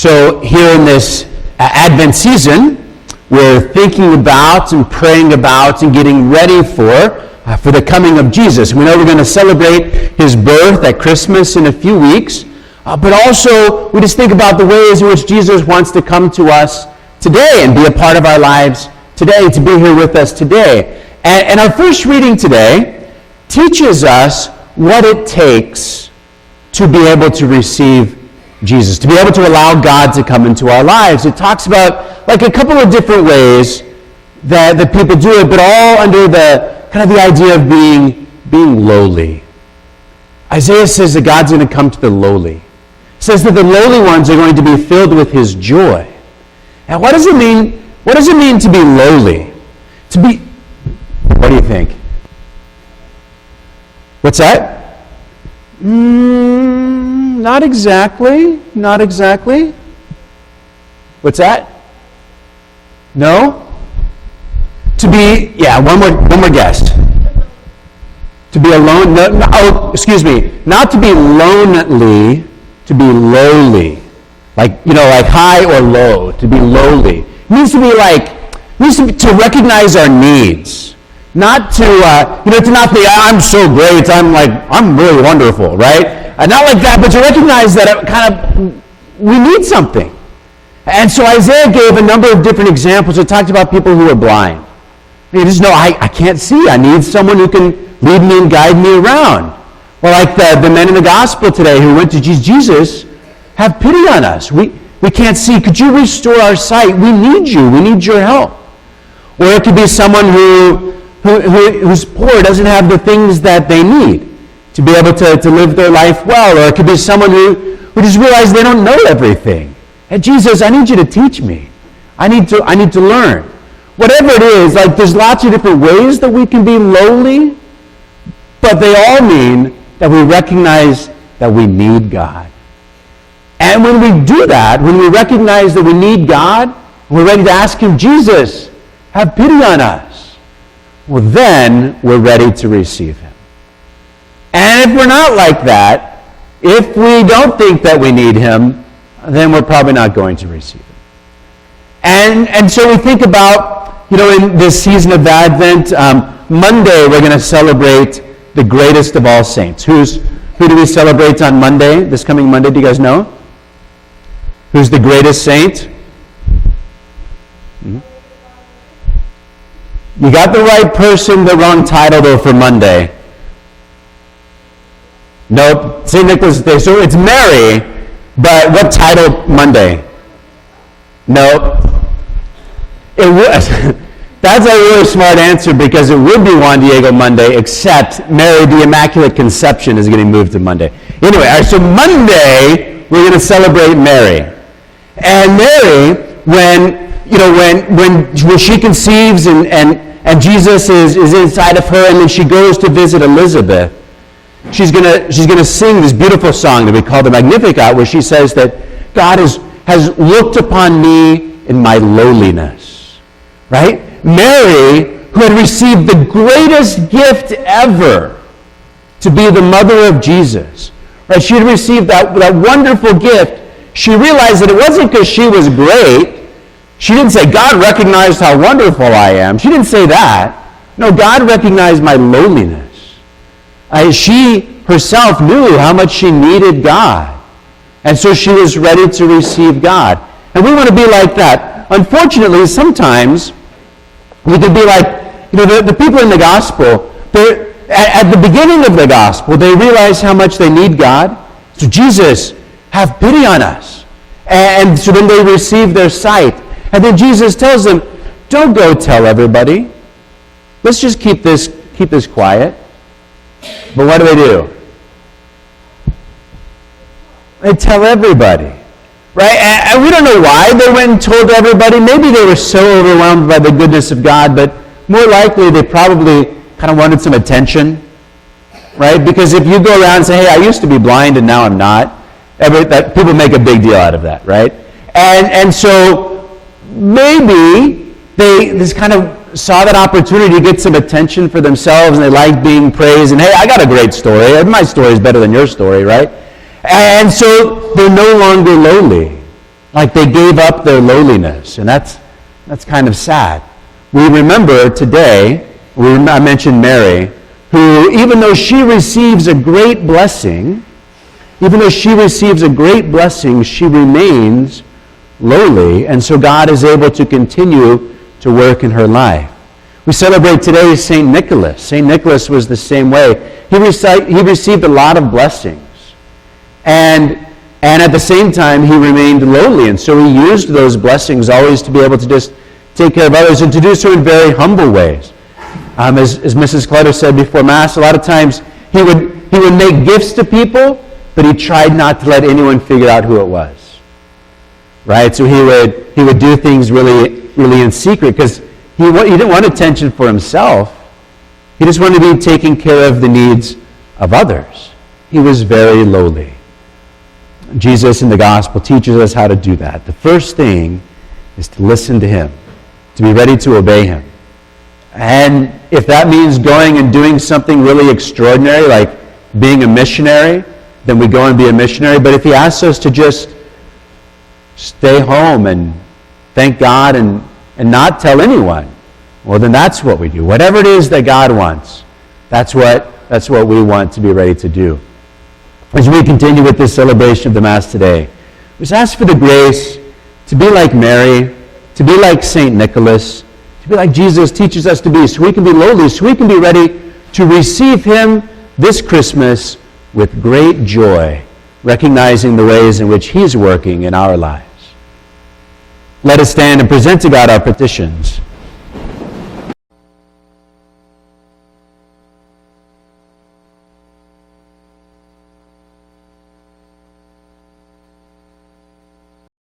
So here in this Advent season, we're thinking about and praying about and getting ready for the coming of Jesus. We know we're going to celebrate his birth at Christmas in a few weeks, but also we just think about the ways in which Jesus wants to come to us today and be a part of our lives today, to be here with us today. And our first reading today teaches us what it takes to be able to receive Jesus, to be able to allow God to come into our lives. It talks about like a couple of different ways that people do it, but all under the kind of the idea of being lowly. Isaiah says that God's going to come to the lowly. It says that the lowly ones are going to be filled with his joy. And what does it mean? What does it mean to be lowly? What do you think? What's that? Not exactly. Not exactly. What's that? No? To be, one more guess. To be alone, not to be lonely, to be lowly. Like high or low, to be lowly. It means to recognize our needs. Not to not be, I'm so great, I'm really wonderful, right? Not like that, but to recognize that we need something. And so Isaiah gave a number of different examples. It talked about people who are blind. You just know, I can't see. I need someone who can lead me and guide me around. Or like the men in the gospel today who went to Jesus, have pity on us. We can't see. Could you restore our sight? We need you. We need your help. Or it could be someone who's poor, doesn't have the things that they need to be able to live their life well. Or it could be someone who just realized they don't know everything. And Jesus, I need you to teach me. I need to learn. Whatever it is, there's lots of different ways that we can be lowly, but they all mean that we recognize that we need God. And when we do that, when we recognize that we need God, we're ready to ask him, Jesus, have pity on us. Well, then we're ready to receive him. And if we're not like that, if we don't think that we need him, then we're probably not going to receive him. And so we think about, in this season of Advent, Monday we're going to celebrate the greatest of all saints. Who do we celebrate on Monday, this coming Monday? Do you guys know? Who's the greatest saint? You got the right person, the wrong title though for Monday. Nope, St. Nicholas Day. So it's Mary, but what title Monday? Nope. It was. That's a really smart answer because it would be Juan Diego Monday, except Mary, the Immaculate Conception, is getting moved to Monday. Anyway, all right, so Monday we're going to celebrate Mary. And Mary, when she conceives and Jesus is inside of her, and then she goes to visit Elizabeth, she's gonna sing this beautiful song that we call the Magnificat, where she says that God has looked upon me in my lowliness, right? Mary, who had received the greatest gift ever to be the mother of Jesus, right? She had received that wonderful gift. She realized that it wasn't because she was great. She didn't say, God recognized how wonderful I am. She didn't say that. No, God recognized my lowliness. She herself knew how much she needed God. And so she was ready to receive God. And we want to be like that. Unfortunately, sometimes we can be like, the people in the gospel, at the beginning of the gospel, they realize how much they need God. So Jesus, have pity on us. And so then they receive their sight. And then Jesus tells them, don't go tell everybody. Let's just keep this quiet. But what do? They tell everybody. Right? And we don't know why they went and told everybody. Maybe they were so overwhelmed by the goodness of God, but more likely they probably kind of wanted some attention. Right? Because if you go around and say, hey, I used to be blind and now I'm not, people make a big deal out of that, right? And so maybe they just kind of saw that opportunity to get some attention for themselves, and they liked being praised, and hey, I got a great story. My story is better than your story, right? And so they're no longer lowly. Like they gave up their lowliness, and that's kind of sad. We remember today, I mentioned Mary, who, even though she receives a great blessing, she remains lowly, and so God is able to continue to work in her life. We celebrate today St. Nicholas. St. Nicholas was the same way. He received a lot of blessings, and at the same time, he remained lowly, and so he used those blessings always to be able to just take care of others, and to do so in very humble ways. As Mrs. Clutter said before Mass, a lot of times he would make gifts to people, but he tried not to let anyone figure out who it was. Right? So he would do things really, really in secret, because he didn't want attention for himself. He just wanted to be taking care of the needs of others. He was very lowly. Jesus in the gospel teaches us how to do that. The first thing is to listen to him, to be ready to obey him. And if that means going and doing something really extraordinary, like being a missionary, then we go and be a missionary. But if he asks us to just stay home and thank God and not tell anyone, well, then that's what we do. Whatever it is that God wants, that's what we want to be ready to do. As we continue with this celebration of the Mass today, we just ask for the grace to be like Mary, to be like St. Nicholas, to be like Jesus teaches us to be, so we can be lowly, so we can be ready to receive him this Christmas with great joy, recognizing the ways in which he's working in our lives. Let us stand and present to God our petitions.